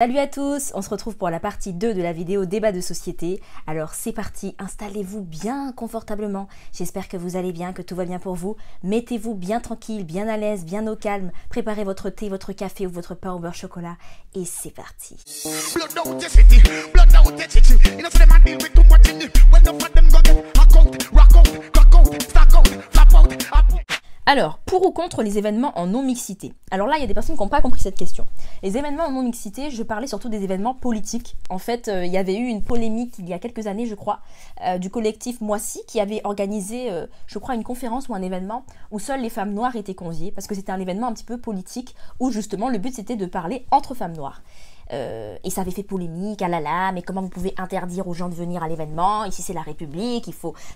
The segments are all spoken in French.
Salut à tous, on se retrouve pour la partie 2 de la vidéo débat de société. Alors c'est parti, installez-vous bien confortablement. J'espère que vous allez bien, que tout va bien pour vous. Mettez-vous bien tranquille, bien à l'aise, bien au calme. Préparez votre thé, votre café ou votre pain au beurre chocolat. Et c'est parti. Alors, pour ou contre les événements en non-mixité? Alors là, il y a des personnes qui n'ont pas compris cette question. Les événements en non-mixité, je parlais surtout des événements politiques. En fait, il y avait eu une polémique il y a quelques années, je crois, du collectif Moissy qui avait organisé, je crois, une conférence ou un événement où seules les femmes noires étaient conviées, parce que c'était un événement un petit peu politique où justement le but c'était de parler entre femmes noires. Et ça avait fait polémique, ah là là, mais comment vous pouvez interdire aux gens de venir à l'événement? Ici c'est la République,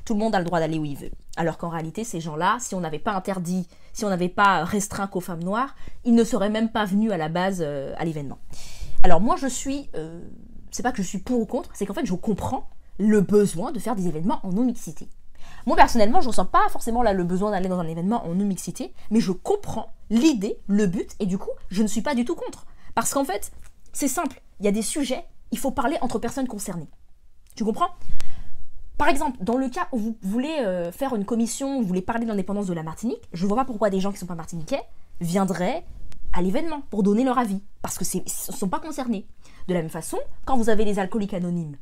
tout le monde a le droit d'aller où il veut. Alors qu'en réalité, ces gens-là, si on n'avait pas interdit, si on n'avait pas restreint qu'aux femmes noires, ils ne seraient même pas venus à la base à l'événement. Alors moi je suis, c'est pas que je suis pour ou contre, c'est qu'en fait je comprends le besoin de faire des événements en non-mixité. Moi personnellement, je ne ressens pas forcément là le besoin d'aller dans un événement en non-mixité, mais je comprends l'idée, le but, et du coup, je ne suis pas du tout contre. Parce qu'en fait, c'est simple, il y a des sujets, il faut parler entre personnes concernées. Tu comprends? Par exemple, dans le cas où vous voulez faire une commission, vous voulez parler de l'indépendance de la Martinique, je ne vois pas pourquoi des gens qui ne sont pas martiniquais viendraient à l'événement pour donner leur avis, parce que ils ne sont pas concernés. De la même façon, quand vous avez les alcooliques anonymes,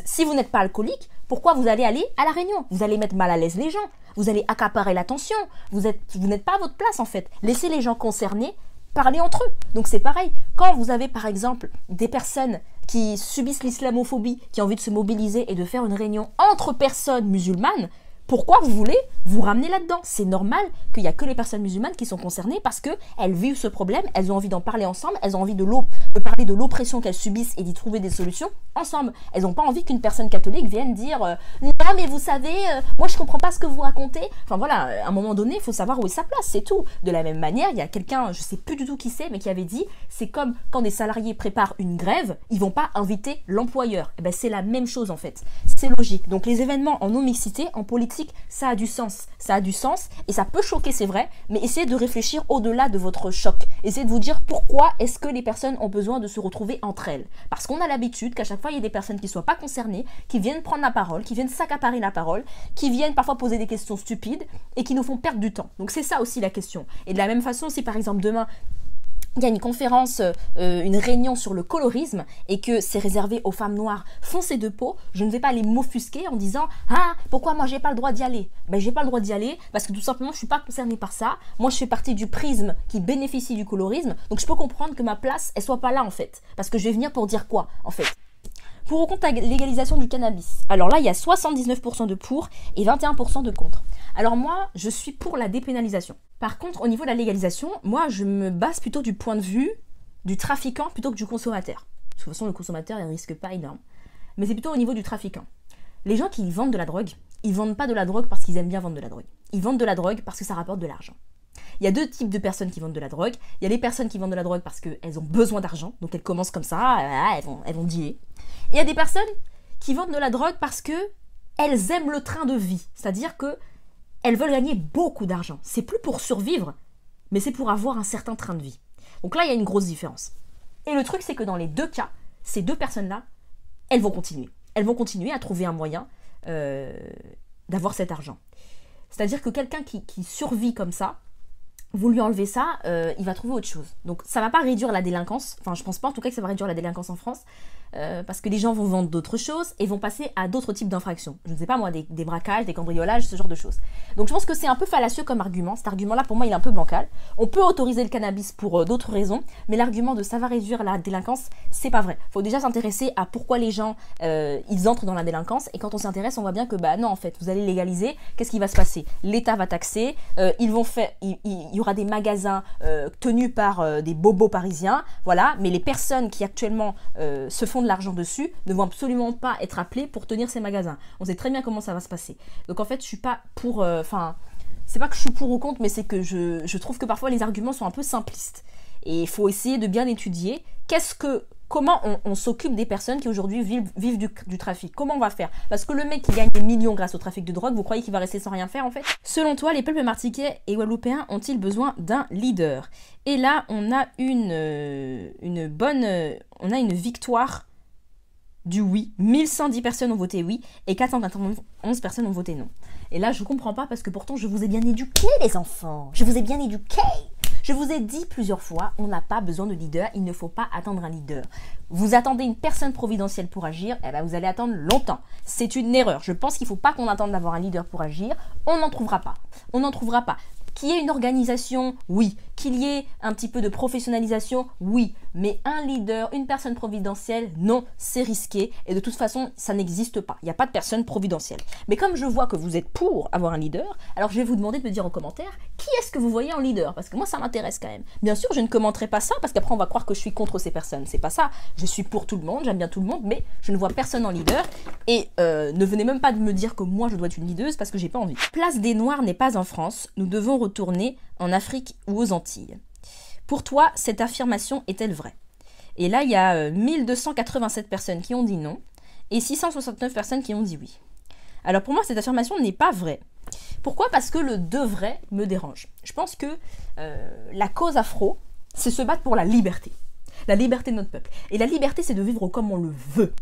si vous n'êtes pas alcoolique, pourquoi vous allez aller à la réunion? Vous allez mettre mal à l'aise les gens, vous allez accaparer l'attention, vous n'êtes pas à votre place en fait. Laissez les gens concernés parler entre eux. Donc c'est pareil, quand vous avez par exemple des personnes qui subissent l'islamophobie, qui ont envie de se mobiliser et de faire une réunion entre personnes musulmanes, pourquoi vous voulez vous ramener là-dedans? C'est normal qu'il n'y a que les personnes musulmanes qui sont concernées parce qu'elles vivent ce problème, elles ont envie d'en parler ensemble, elles ont envie de parler de l'oppression qu'elles subissent et d'y trouver des solutions ensemble. Elles n'ont pas envie qu'une personne catholique vienne dire non mais vous savez, moi je comprends pas ce que vous racontez. Enfin voilà, à un moment donné, il faut savoir où est sa place, c'est tout. De la même manière, il y a quelqu'un, je sais plus du tout qui c'est, mais qui avait dit, c'est comme quand des salariés préparent une grève, ils vont pas inviter l'employeur. Et ben c'est la même chose en fait. C'est logique. Donc les événements en non-mixité, en politique, ça a du sens. Ça a du sens et ça peut choquer, c'est vrai, mais essayez de réfléchir au-delà de votre choc. Essayez de vous dire pourquoi est-ce que les personnes ont besoin de se retrouver entre elles. Parce qu'on a l'habitude qu'à chaque fois, il y a des personnes qui ne soient pas concernées, qui viennent prendre la parole, qui viennent s'accaparer la parole, qui viennent parfois poser des questions stupides et qui nous font perdre du temps. Donc c'est ça aussi la question. Et de la même façon, si par exemple demain, il y a une conférence, une réunion sur le colorisme et que c'est réservé aux femmes noires foncées de peau, je ne vais pas les m'offusquer en disant « Ah, pourquoi moi j'ai pas le droit d'y aller ?» Ben j'ai pas le droit d'y aller parce que tout simplement je suis pas concernée par ça. Moi je fais partie du prisme qui bénéficie du colorisme, donc je peux comprendre que ma place elle soit pas là en fait. Parce que je vais venir pour dire quoi en fait? Pour ou contre la légalisation du cannabis? Alors là, il y a 79% de pour et 21% de contre. Alors moi, je suis pour la dépénalisation. Par contre, au niveau de la légalisation, moi, je me base plutôt du point de vue du trafiquant plutôt que du consommateur. De toute façon, le consommateur, il ne risque pas énorme. Mais c'est plutôt au niveau du trafiquant. Les gens qui vendent de la drogue, ils ne vendent pas de la drogue parce qu'ils aiment bien vendre de la drogue. Ils vendent de la drogue parce que ça rapporte de l'argent. Il y a deux types de personnes qui vendent de la drogue. Il y a les personnes qui vendent de la drogue parce qu'elles ont besoin d'argent, donc elles commencent comme ça, elles vont dealer. Et il y a des personnes qui vendent de la drogue parce qu'elles aiment le train de vie, c'est-à-dire qu'elles veulent gagner beaucoup d'argent. C'est plus pour survivre, mais c'est pour avoir un certain train de vie. Donc là, il y a une grosse différence. Et le truc, c'est que dans les deux cas, ces deux personnes-là, elles vont continuer. Elles vont continuer à trouver un moyen d'avoir cet argent. C'est-à-dire que quelqu'un qui survit comme ça, vous lui enlevez ça, il va trouver autre chose. Donc ça ne va pas réduire la délinquance, enfin je pense pas en tout cas que ça va réduire la délinquance en France, parce que les gens vont vendre d'autres choses et vont passer à d'autres types d'infractions. Je ne sais pas moi, des braquages, des cambriolages, ce genre de choses. Donc je pense que c'est un peu fallacieux comme argument. Cet argument-là pour moi il est un peu bancal. On peut autoriser le cannabis pour d'autres raisons, mais l'argument de ça va réduire la délinquance, c'est pas vrai. Il faut déjà s'intéresser à pourquoi les gens ils entrent dans la délinquance, et quand on s'intéresse on voit bien que bah non en fait, vous allez légaliser, qu'est-ce qui va se passer? L'État va taxer, il y aura des magasins tenus par des bobos parisiens, voilà, mais les personnes qui actuellement se font de l'argent dessus ne vont absolument pas être appelées pour tenir ces magasins. On sait très bien comment ça va se passer. Donc en fait, je suis pas pour... c'est pas que je suis pour ou contre, mais c'est que je trouve que parfois les arguments sont un peu simplistes. Et il faut essayer de bien étudier qu'est-ce que Comment on s'occupe des personnes qui aujourd'hui vivent du trafic? Comment on va faire? Parce que le mec qui gagne des millions grâce au trafic de drogue, vous croyez qu'il va rester sans rien faire en fait? Selon toi, les peuples martiniquais et guadeloupéens ont-ils besoin d'un leader? Et là, on a une victoire du oui. 1110 personnes ont voté oui et 491 personnes ont voté non. Et là, je comprends pas parce que pourtant, je vous ai bien éduqués, les enfants. Je vous ai bien éduqués. Je vous ai dit plusieurs fois, on n'a pas besoin de leader, il ne faut pas attendre un leader. Vous attendez une personne providentielle pour agir, eh ben vous allez attendre longtemps. C'est une erreur. Je pense qu'il ne faut pas qu'on attende d'avoir un leader pour agir. On n'en trouvera pas. On n'en trouvera pas. Qu'il y ait une organisation, oui. Qu'il y ait un petit peu de professionnalisation, oui. Mais un leader, une personne providentielle, non, c'est risqué. Et de toute façon, ça n'existe pas. Il n'y a pas de personne providentielle. Mais comme je vois que vous êtes pour avoir un leader, alors je vais vous demander de me dire en commentaire qui est-ce que vous voyez en leader. Parce que moi, ça m'intéresse quand même. Bien sûr, je ne commenterai pas ça parce qu'après, on va croire que je suis contre ces personnes. C'est pas ça. Je suis pour tout le monde, j'aime bien tout le monde, mais je ne vois personne en leader. Et ne venez même pas de me dire que moi, je dois être une leaduse parce que j'ai pas envie. Place des Noirs n'est pas en France. Nous devons retourner en Afrique ou aux Antilles. Pour toi, cette affirmation est-elle vraie? Et là, il y a 1287 personnes qui ont dit non et 669 personnes qui ont dit oui. Alors pour moi, cette affirmation n'est pas vraie. Pourquoi? Parce que le devrait me dérange. Je pense que la cause afro, c'est se battre pour la liberté. La liberté de notre peuple. Et la liberté, c'est de vivre comme on le veut.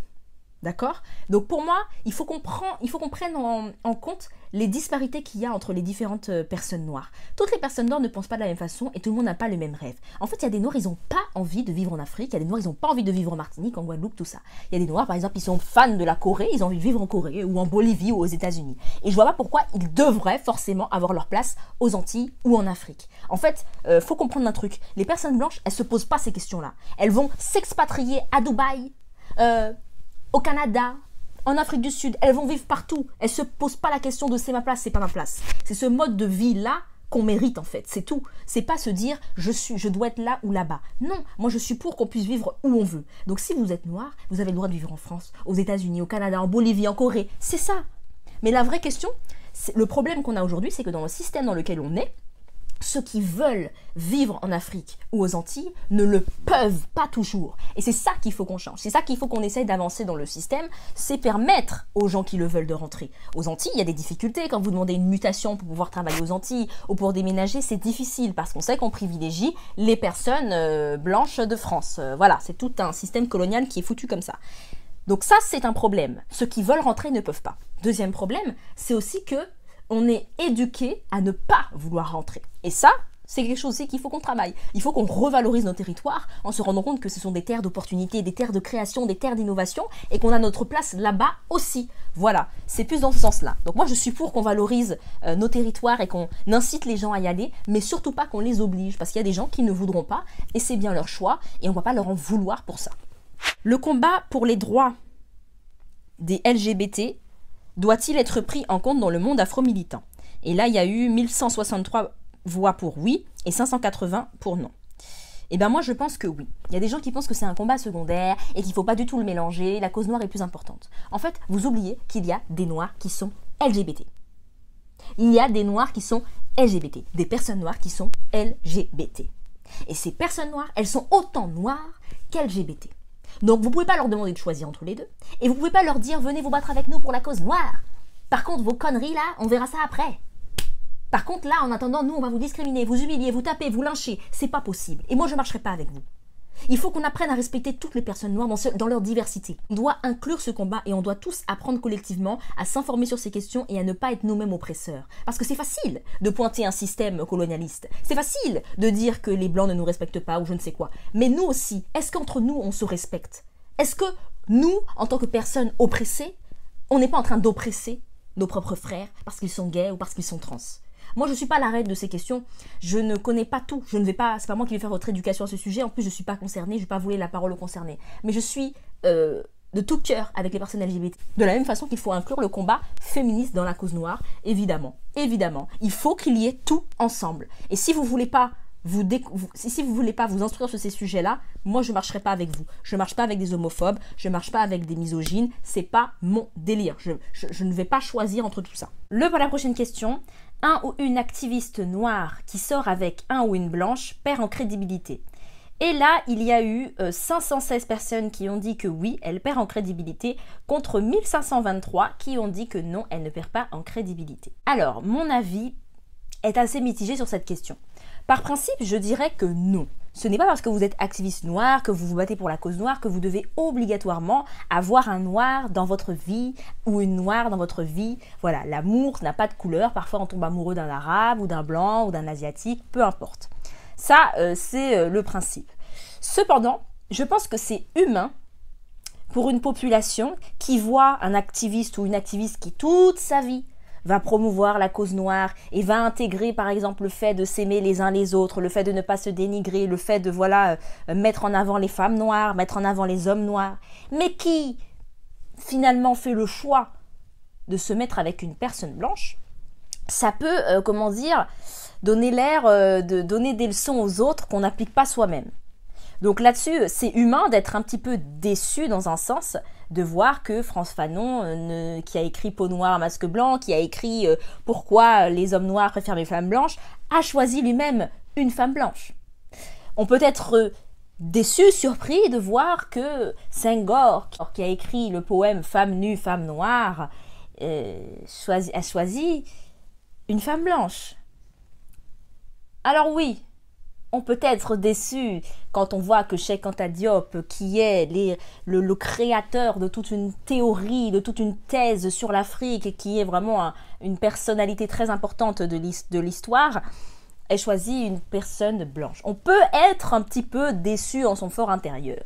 D'accord? Donc pour moi, il faut qu'on prenne en compte les disparités qu'il y a entre les différentes personnes noires. Toutes les personnes noires ne pensent pas de la même façon et tout le monde n'a pas le même rêve. En fait, il y a des noirs, ils n'ont pas envie de vivre en Afrique, il y a des noirs, ils n'ont pas envie de vivre en Martinique, en Guadeloupe, tout ça. Il y a des noirs, par exemple, ils sont fans de la Corée, ils ont envie de vivre en Corée ou en Bolivie ou aux États-Unis. Et je vois pas pourquoi ils devraient forcément avoir leur place aux Antilles ou en Afrique. En fait, faut comprendre un truc. Les personnes blanches, elles se posent pas ces questions-là. Elles vont s'expatrier à Dubaï, au Canada, en Afrique du Sud, elles vont vivre partout. Elles ne se posent pas la question de c'est ma place, c'est pas ma place. C'est ce mode de vie-là qu'on mérite en fait, c'est tout. C'est pas se dire je dois être là ou là-bas. Non, moi je suis pour qu'on puisse vivre où on veut. Donc si vous êtes noir, vous avez le droit de vivre en France, aux États-Unis, au Canada, en Bolivie, en Corée. C'est ça. Mais la vraie question, le problème qu'on a aujourd'hui, c'est que dans le système dans lequel on est, ceux qui veulent vivre en Afrique ou aux Antilles ne le peuvent pas toujours. Et c'est ça qu'il faut qu'on change. C'est ça qu'il faut qu'on essaye d'avancer dans le système. C'est permettre aux gens qui le veulent de rentrer. Aux Antilles, il y a des difficultés. Quand vous demandez une mutation pour pouvoir travailler aux Antilles ou pour déménager, c'est difficile parce qu'on sait qu'on privilégie les personnes blanches de France. Voilà, c'est tout un système colonial qui est foutu comme ça. Donc ça, c'est un problème. Ceux qui veulent rentrer ne peuvent pas. Deuxième problème, c'est aussi que on est éduqué à ne pas vouloir rentrer. Et ça, c'est quelque chose aussi qu'il faut qu'on travaille. Il faut qu'on revalorise nos territoires en se rendant compte que ce sont des terres d'opportunité, des terres de création, des terres d'innovation et qu'on a notre place là-bas aussi. Voilà, c'est plus dans ce sens-là. Donc moi, je suis pour qu'on valorise nos territoires et qu'on incite les gens à y aller, mais surtout pas qu'on les oblige parce qu'il y a des gens qui ne voudront pas et c'est bien leur choix et on ne va pas leur en vouloir pour ça. Le combat pour les droits des LGBT doit-il être pris en compte dans le monde afro-militant? Et là, il y a eu 1163 voix pour oui et 580 pour non. Et bien moi, je pense que oui. Il y a des gens qui pensent que c'est un combat secondaire et qu'il ne faut pas du tout le mélanger, la cause noire est plus importante. En fait, vous oubliez qu'il y a des noirs qui sont LGBT. Il y a des noirs qui sont LGBT, des personnes noires qui sont LGBT. Et ces personnes noires, elles sont autant noires qu'LGBT. Donc vous ne pouvez pas leur demander de choisir entre les deux. Et vous ne pouvez pas leur dire venez vous battre avec nous pour la cause noire. Par contre, vos conneries là, on verra ça après. Par contre là, en attendant, nous on va vous discriminer, vous humilier, vous taper, vous lyncher. C'est pas possible. Et moi je ne marcherai pas avec vous. Il faut qu'on apprenne à respecter toutes les personnes noires dans leur diversité. On doit inclure ce combat et on doit tous apprendre collectivement à s'informer sur ces questions et à ne pas être nous-mêmes oppresseurs. Parce que c'est facile de pointer un système colonialiste. C'est facile de dire que les blancs ne nous respectent pas ou je ne sais quoi. Mais nous aussi, est-ce qu'entre nous on se respecte? Est-ce que nous, en tant que personnes oppressées, on n'est pas en train d'oppresser nos propres frères parce qu'ils sont gays ou parce qu'ils sont trans? Moi, je ne suis pas la reine de ces questions. Je ne connais pas tout. Je ne vais pas. C'est pas moi qui vais faire votre éducation à ce sujet. En plus, je ne suis pas concernée. Je ne vais pas voler la parole aux concernés. Mais je suis de tout cœur avec les personnes LGBT. De la même façon qu'il faut inclure le combat féministe dans la cause noire, évidemment. Évidemment. Il faut qu'il y ait tout ensemble. Et si vous ne voulez pas si vous voulez pas vous instruire sur ces sujets-là, moi je marcherai pas avec vous. Je marche pas avec des homophobes, je marche pas avec des misogynes, c'est pas mon délire. Je ne vais pas choisir entre tout ça. Pour la prochaine question, un ou une activiste noire qui sort avec un ou une blanche perd en crédibilité. Et là, il y a eu 516 personnes qui ont dit que oui, elle perd en crédibilité, contre 1523 qui ont dit que non, elle ne perd pas en crédibilité. Alors, mon avis est assez mitigé sur cette question. Par principe, je dirais que non. Ce n'est pas parce que vous êtes activiste noir, que vous vous battez pour la cause noire, que vous devez obligatoirement avoir un noir dans votre vie ou une noire dans votre vie. Voilà, l'amour n'a pas de couleur. Parfois, on tombe amoureux d'un arabe ou d'un blanc ou d'un asiatique, peu importe. Ça, c'est le principe. Cependant, je pense que c'est humain pour une population qui voit un activiste ou une activiste qui, toute sa vie, va promouvoir la cause noire et va intégrer par exemple le fait de s'aimer les uns les autres, le fait de ne pas se dénigrer, le fait de mettre en avant les femmes noires, mettre en avant les hommes noirs, mais qui finalement fait le choix de se mettre avec une personne blanche, ça peut, donner l'air de donner des leçons aux autres qu'on n'applique pas soi-même. Donc là-dessus, c'est humain d'être un petit peu déçu dans un sens, de voir que Frantz Fanon, qui a écrit Peau noire, masque blanc, qui a écrit Pourquoi les hommes noirs préfèrent les femmes blanches, a choisi lui-même une femme blanche. On peut être déçu, surpris de voir que Senghor, qui a écrit le poème Femme nue, femme noire, a choisi une femme blanche. Alors oui, on peut être déçu quand on voit que Cheikh Anta Diop, qui est le créateur de toute une théorie, de toute une thèse sur l'Afrique, et qui est vraiment une personnalité très importante de l'histoire, ait choisi une personne blanche. On peut être un petit peu déçu en son fort intérieur.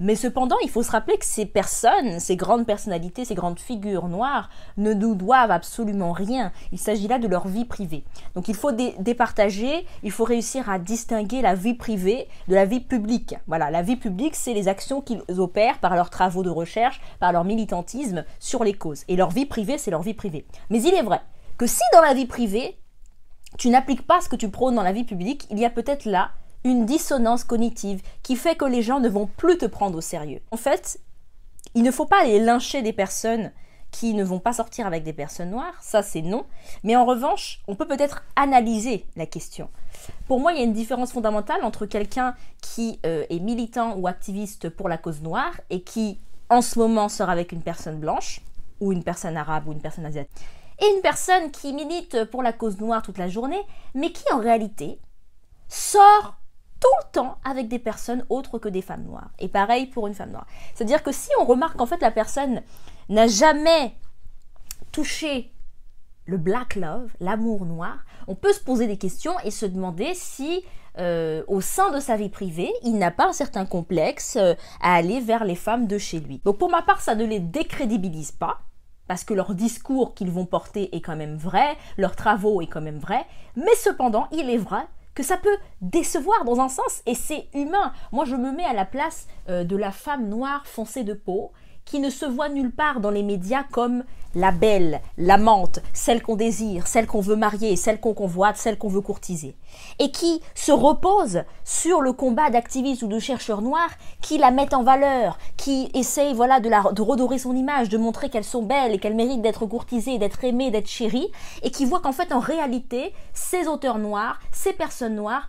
Mais cependant, il faut se rappeler que ces personnes, ces grandes personnalités, ces grandes figures noires ne nous doivent absolument rien. Il s'agit là de leur vie privée. Donc il faut départager, il faut réussir à distinguer la vie privée de la vie publique. Voilà, la vie publique, c'est les actions qu'ils opèrent par leurs travaux de recherche, par leur militantisme sur les causes. Et leur vie privée, c'est leur vie privée. Mais il est vrai que si dans la vie privée, tu n'appliques pas ce que tu prônes dans la vie publique, il y a peut-être là une dissonance cognitive qui fait que les gens ne vont plus te prendre au sérieux. En fait, il ne faut pas aller lyncher des personnes qui ne vont pas sortir avec des personnes noires, ça c'est non. Mais en revanche, on peut peut-être analyser la question. Pour moi, il y a une différence fondamentale entre quelqu'un qui est militant ou activiste pour la cause noire et qui, en ce moment, sort avec une personne blanche, ou une personne arabe, ou une personne asiatique, et une personne qui milite pour la cause noire toute la journée, mais qui en réalité sort tout le temps avec des personnes autres que des femmes noires. Et pareil pour une femme noire. C'est-à-dire que si on remarque qu'en fait la personne n'a jamais touché le black love, l'amour noir, on peut se poser des questions et se demander si au sein de sa vie privée, il n'a pas un certain complexe à aller vers les femmes de chez lui. Donc pour ma part, ça ne les décrédibilise pas, parce que leur discours qu'ils vont porter est quand même vrai, leurs travaux est quand même vrai, mais cependant, il est vrai que ça peut décevoir dans un sens, et c'est humain. Moi, je me mets à la place de la femme noire foncée de peau, qui ne se voit nulle part dans les médias comme la belle, l'amante, celle qu'on désire, celle qu'on veut marier, celle qu'on convoite, celle qu'on veut courtiser. Et qui se repose sur le combat d'activistes ou de chercheurs noirs qui la mettent en valeur, qui essayent de redorer son image, de montrer qu'elles sont belles et qu'elles méritent d'être courtisées, d'être aimées, d'être chéries, et qui voient qu'en fait, en réalité, ces auteurs noirs, ces personnes noires,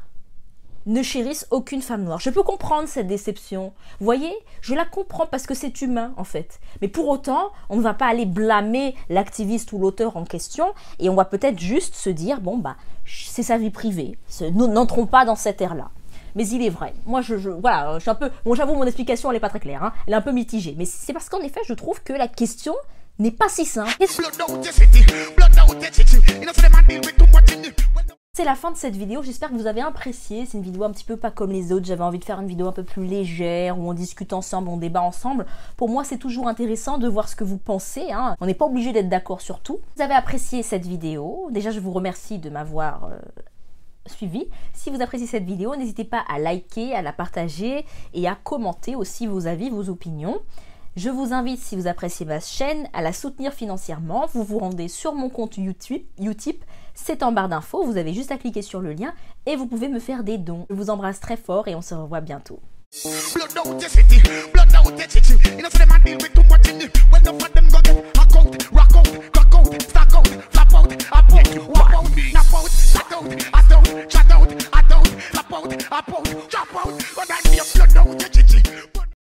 ne chérissent aucune femme noire. Je peux comprendre cette déception. Vous voyez, je la comprends parce que c'est humain en fait. Mais pour autant, on ne va pas aller blâmer l'activiste ou l'auteur en question et on va peut-être juste se dire, bon bah, c'est sa vie privée. Nous n'entrons pas dans cette ère-là. Mais il est vrai. Moi, voilà, je suis un peu... Bon, j'avoue, mon explication, elle n'est pas très claire. Hein. Elle est un peu mitigée. Mais c'est parce qu'en effet, je trouve que la question n'est pas si simple. C'est la fin de cette vidéo, j'espère que vous avez apprécié. C'est une vidéo un petit peu pas comme les autres, j'avais envie de faire une vidéo un peu plus légère, où on discute ensemble, on débat ensemble. Pour moi, c'est toujours intéressant de voir ce que vous pensez, hein. On n'est pas obligé d'être d'accord sur tout. Vous avez apprécié cette vidéo, déjà je vous remercie de m'avoir suivi. Si vous appréciez cette vidéo, n'hésitez pas à liker, à la partager et à commenter aussi vos avis, vos opinions. Je vous invite, si vous appréciez ma chaîne, à la soutenir financièrement. Vous vous rendez sur mon compte Utip, c'est en barre d'infos. Vous avez juste à cliquer sur le lien et vous pouvez me faire des dons. Je vous embrasse très fort et on se revoit bientôt. Blood out your city, blood out your city. You know, so them a deal with too much in it. When the fat them go get